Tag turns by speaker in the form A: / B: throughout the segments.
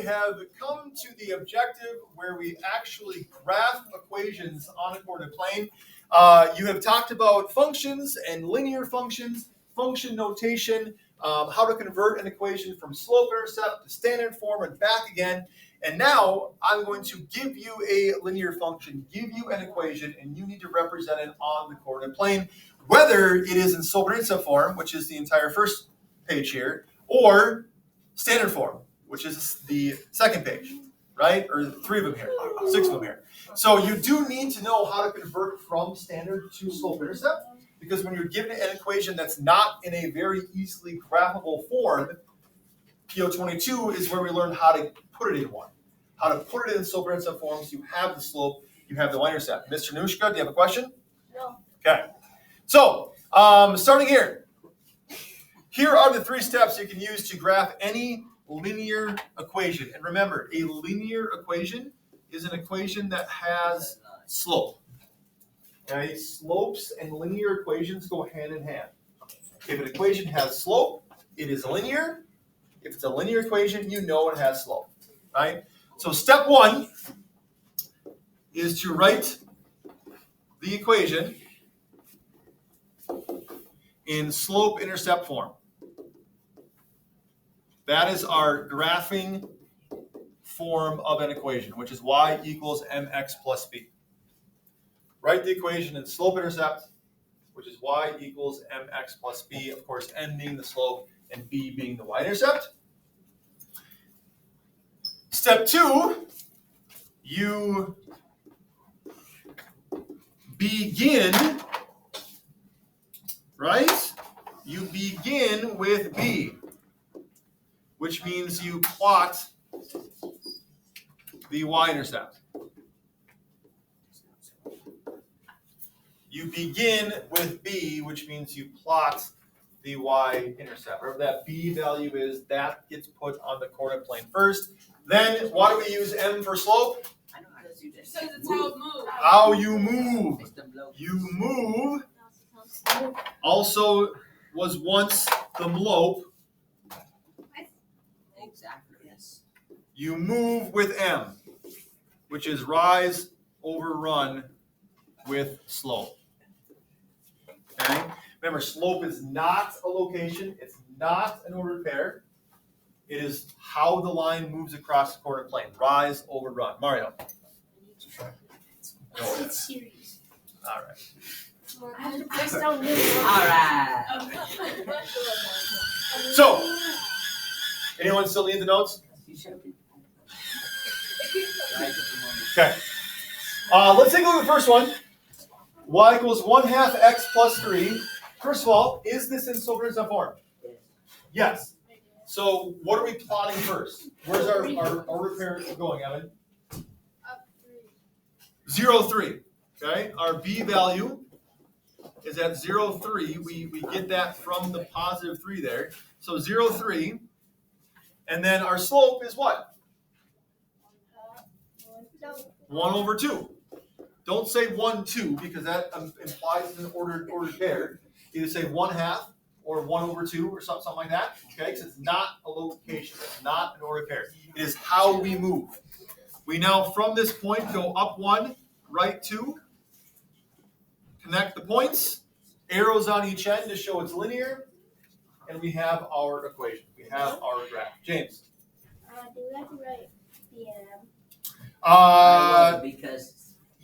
A: have come to the objective where we actually graph equations on a coordinate plane. You have talked about functions and linear functions, function notation, how to convert an equation from slope-intercept to standard form and back again. And now I'm going to give you a linear function, give you an equation, and you need to represent it on the coordinate plane, whether it is in slope-intercept form, which is the entire first page here, or standard form, which is the second page, right? Or 3 of them here, 6 of them here. So you do need to know how to convert from standard to slope-intercept, because when you're given an equation that's not in a very easily graphable form, PO22 is where we learn how to put it in one. How to put it in slope-intercept form so you have the slope, you have the y-intercept. Mr. Nushka, do you have a question?
B: No.
A: Okay. So, starting here. Here are the 3 steps you can use to graph any linear equation. And remember, a linear equation is an equation that has slope. Okay, slopes and linear equations go hand in hand. If an equation has slope, it is linear. If it's a linear equation, you know it has slope, right? So step 1 is to write the equation in slope-intercept form. That is our graphing form of an equation, which is y equals mx plus b. Write the equation in slope-intercept, which is y equals mx plus b, of course, n being the slope and b being the y-intercept. Step 2, you begin, right? You begin with b, which means you plot the y-intercept. You begin with b, which means you plot the y-intercept. Whatever that b value is, that gets put on the coordinate plane first. Then, why do we use m for slope?
B: I know how to do this. Because it's how it moves.
A: How you move. You move also was once the mlope.
B: Exactly. Yes.
A: You move with m, which is rise over run with slope. Okay? Remember, slope is not a location. It's not an ordered pair. It is how the line moves across the coordinate plane. Rise over run. Mario.
C: It's series.
A: All right.
C: I have to press down this.
B: All right.
A: So, anyone still need the notes? Okay. Let's take a look at the first one. Y equals 1/2 x plus 3. First of all, is this in slope-intercept form? Yes. So what are we plotting first? Where's our order pair going, Evan?
C: Up 3.
A: 0, 3. Okay. Our b value is at 0, 3. We get that from the positive 3 there. So 0, 3. And then our slope is what? 1 over 2. Don't say 1, 2, because that implies an ordered pair. Either say 1/2 or 1 over 2 or something like that. Okay, because it's not a location. It's not an ordered pair. It is how we move. We now, from this point, go up 1, right 2. Connect the points. Arrows on each end to show it's linear. And we have our equation. We have our graph. James.
C: Do we have to write PM?
B: Because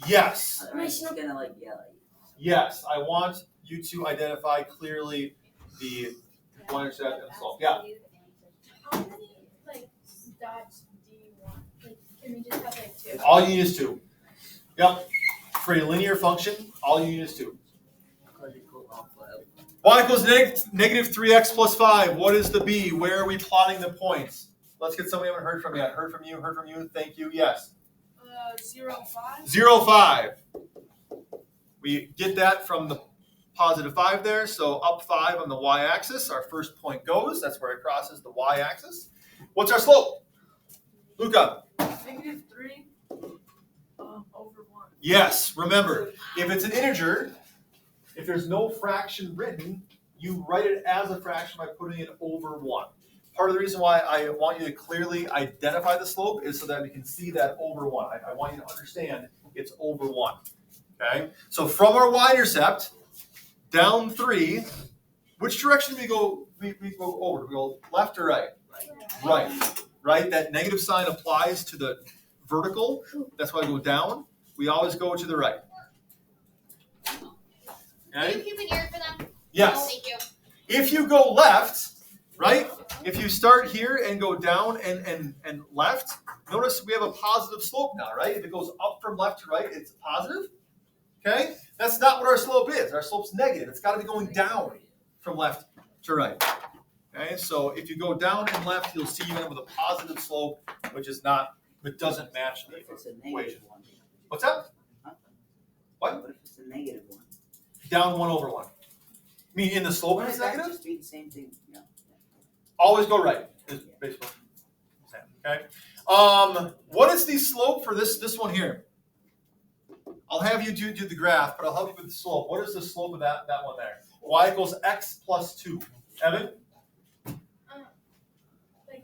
A: Yes.
B: otherwise it's gonna like yell at you.
A: Yes. I want you to identify clearly the y-intercept and slope. Yeah.
C: How many dots do you want? Can we just have 2?
A: All you need is 2. Yep. For a linear function, all you need is 2. Y equals negative 3x plus 5. What is the b? Where are we plotting the points? Let's get somebody I haven't heard from yet. Heard from you. Thank you. Yes.
C: 0, 5.
A: 0, 5. We get that from the positive 5 there. So up 5 on the y-axis. Our first point goes. That's where it crosses the y-axis. What's our slope? Luca.
C: Negative 3 over 1.
A: Yes. Remember, if it's an integer, if there's no fraction written, you write it as a fraction by putting it over 1. part of the reason why I want you to clearly identify the slope is so that we can see that over 1. I want you to understand it's over 1. Okay? So from our y-intercept, down 3, which direction do we go over? Do we go left or right? Right? That negative sign applies to the vertical. That's why I go down. We always go to the right.
D: Can you keep an ear for them?
A: Yes.
D: Oh, thank you.
A: If you go left, right? If you start here and go down and left, notice we have a positive slope now, right? If it goes up from left to right, it's positive. Okay? That's not what our slope is. Our slope's negative. It's got to be going down from left to right. Okay? So if you go down and left, you'll see you end up with a positive slope, which is not, it doesn't match the
B: What if it's a
A: equation.
B: negative one?
A: What's that?
B: Huh?
A: What?
B: What if it's a negative one?
A: Down 1 over 1. I mean, in the slope
B: Wouldn't
A: is
B: that
A: negative?
B: just be the same thing? Yeah.
A: Always go right. Is basically what I'm saying. Okay. What is the slope for this one here? I'll have you do the graph, but I'll help you with the slope. What is the slope of that one there? Y equals x plus 2. Evan?
C: Like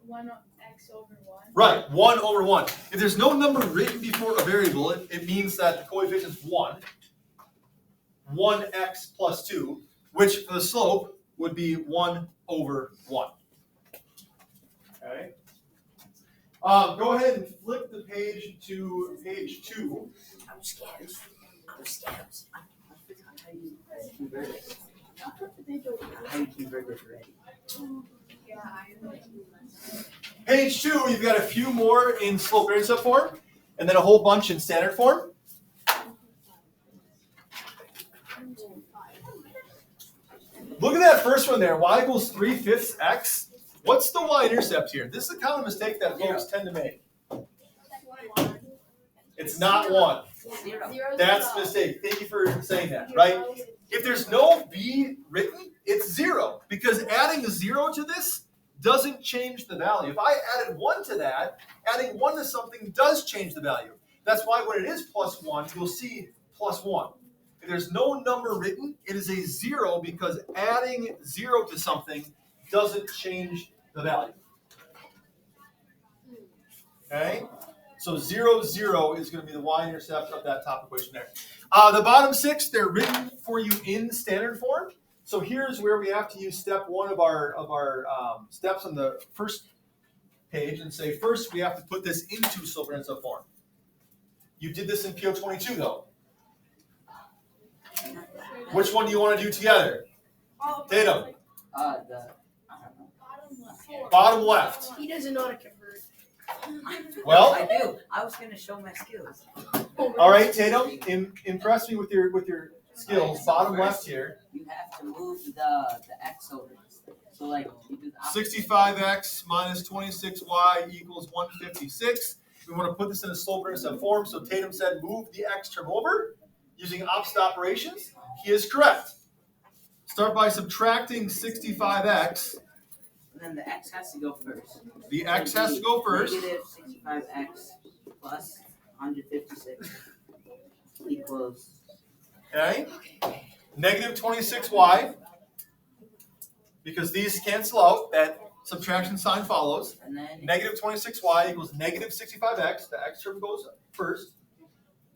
C: one x over 1.
A: Right. 1 over 1. If there's no number written before a variable, it means that the coefficient is 1. 1x plus 2, which for the slope would be 1 over 1. Okay. Go ahead and flip the page to page 2.
B: I'm scared. I forgot how you convert it. How you convert it already.
A: Page 2, you've got a few more in slope intercept form, and then a whole bunch in standard form. Look at that first one there, y equals 3/5 x. What's the y-intercept here? This is the kind of mistake that folks tend to make. It's not 1.
B: Zero.
A: That's the mistake. Thank you for saying that, right? If there's no b written, it's 0, because adding a 0 to this doesn't change the value. If I added 1 to that, adding 1 to something does change the value. That's why when it is plus 1, you'll see plus 1. If there's no number written, it is a 0 because adding 0 to something doesn't change the value. Okay? So 0, 0 is going to be the y-intercept of that top equation there. The bottom 6, they're written for you in standard form. So here's where we have to use step 1 of our steps on the first page and say, first we have to put this into slope intercept form. You did this in PO23 though. Which one do you want to do together? Tatum.
B: I don't know.
A: Bottom left.
C: He doesn't know how to convert.
A: Well,
B: I do. I was gonna show my skills.
A: all right, Tatum, impress me with your skills. Bottom left here.
B: You have to move the x over. So like you do the opposite.
A: 65x minus 26y equals 156. We want to put this in a slope intercept form. So Tatum said move the x term over using opposite operations. He is correct. Start by subtracting 65x.
B: And then the x has to go first.
A: The x has to go first.
B: Negative 65x plus 156 equals.
A: Okay. Negative 26y. Because these cancel out, that subtraction sign follows.
B: And then
A: Negative 26y equals negative 65x. The x term goes first.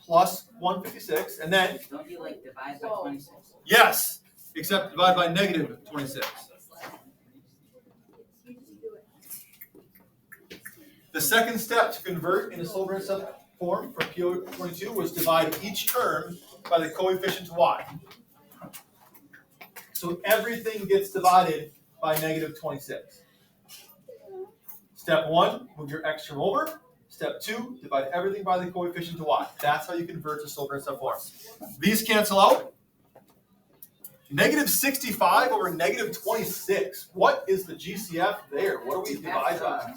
A: Plus 156. And then,
B: don't you like divide by 26?
A: yes, except divide by negative 26. The second step to convert into slope intercept form from PO22 was divide each term by the coefficient y. So everything gets divided by negative 26. Step 1, move your x term over. Step 2, divide everything by the coefficient y. That's how you convert to slope intercept form. These cancel out. Negative 65 over negative 26. What is the GCF there? What do we divide by?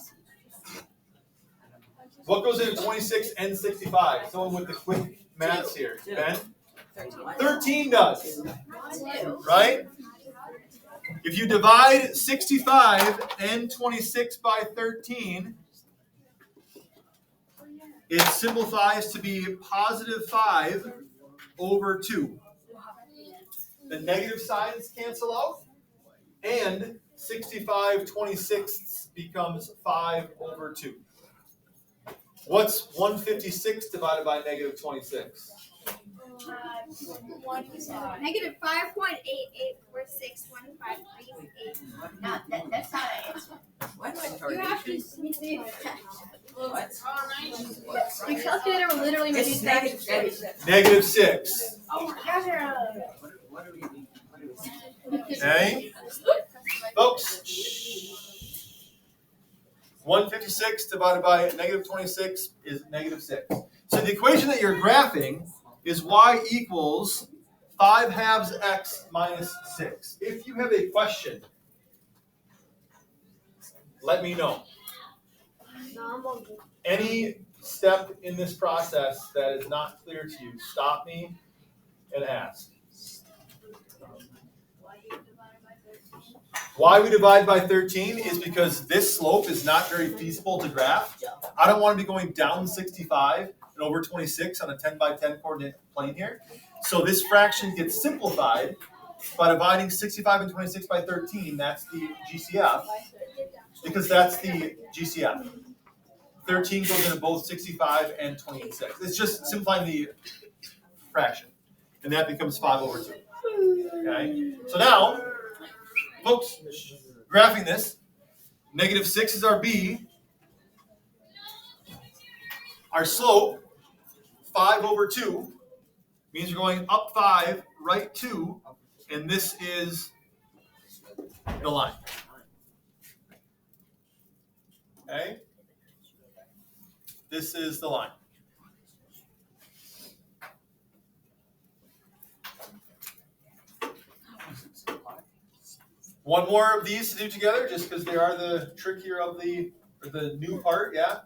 A: What goes into 26 and 65? Someone with the quick maths here. Ben? 13 does. Right? If you divide 65 and 26 by 13, it simplifies to be positive 5 over 2. The negative signs cancel out, and 65/26 becomes 5/2. What's 156 divided by negative 26?
C: Negative 5.88461538.
E: No, that's not an answer.
C: You have to see.
E: What?
C: Your calculator will literally make you
E: It's negative
C: negative
E: 6.
A: Negative 6.
C: Oh my gosh,
B: What do we mean?
A: Okay? Folks, 156 divided by negative 26 is negative 6. So the equation that you're graphing is y equals 5/2 x minus 6. If you have a question, let me know. Any step in this process that is not clear to you, stop me and ask. Why we divide by 13 is because this slope is not very feasible to graph. I don't want to be going down 65 and over 26 on a 10 by 10 coordinate plane here. So this fraction gets simplified by dividing 65 and 26 by 13. That's the GCF, because that's the GCF. 13 goes into both 65 and 26. It's just simplifying the fraction. And that becomes 5/2. Okay? So now, folks, graphing this, negative 6 is our B. Our slope, 5/2, means we're going up 5, right 2, and this is the line. Okay? This is the line. One more of these to do together, just because they are the trickier of the new part, yeah?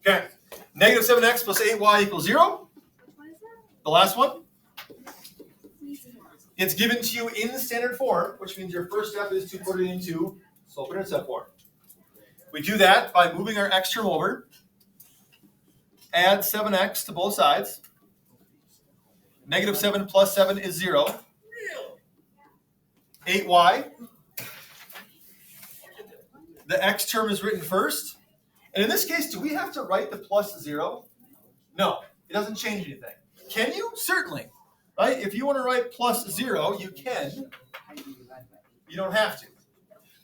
A: Okay. Negative 7x plus 8y equals 0. The last one. It's given to you in standard form, which means your first step is to put it into slope intercept form. We do that by moving our x term over, add 7x to both sides. Negative 7 plus 7 is 0. 8y. The x term is written first. And in this case, do we have to write the plus 0? No, it doesn't change anything. Can you? Certainly. Right? If you want to write plus 0, you can. You don't have to.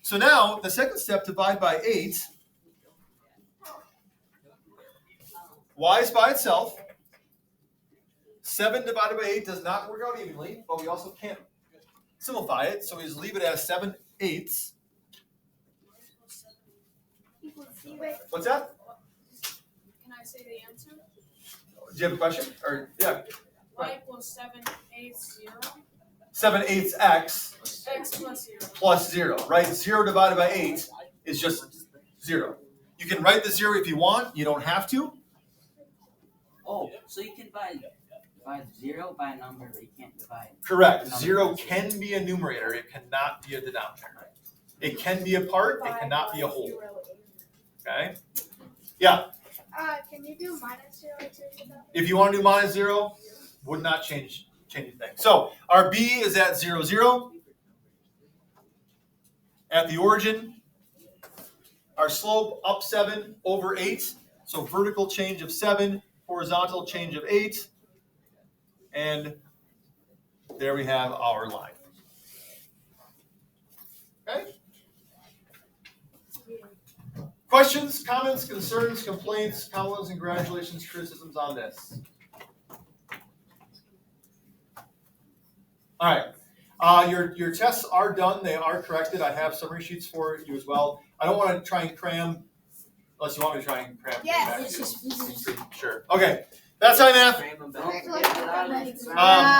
A: So now, the second step, divide by 8. Y is by itself. 7 divided by 8 does not work out evenly, but we also can't simplify it, so we just leave it as 7/8. What's that?
F: Can I say the answer?
A: Do you have a question? Or yeah.
F: Y equals 7/8
A: 7/8 x
F: x plus 0.
A: plus 0, right? 0 divided by 8 is just 0. You can write the 0 if you want. You don't have to.
E: Oh, so you can divide 0 by a number, but you can't divide.
A: Correct. 0 can be a numerator. It cannot be a denominator. It can be a part. It cannot be a whole. Okay? Yeah.
C: Can you do minus 0 too?
A: If you want to do minus 0, would not change anything. So our B is at 0, 0. At the origin, our slope up 7 over 8. So vertical change of 7, horizontal change of 8. And there we have our line. Okay? Questions, comments, concerns, complaints, compliments, and congratulations, criticisms on this? All right. Your tests are done. They are corrected. I have summary sheets for you as well. I don't want to try and cram, unless you want me to try and cram.
C: Yes.
A: Sure. Okay. That's how math.
B: Frame them back.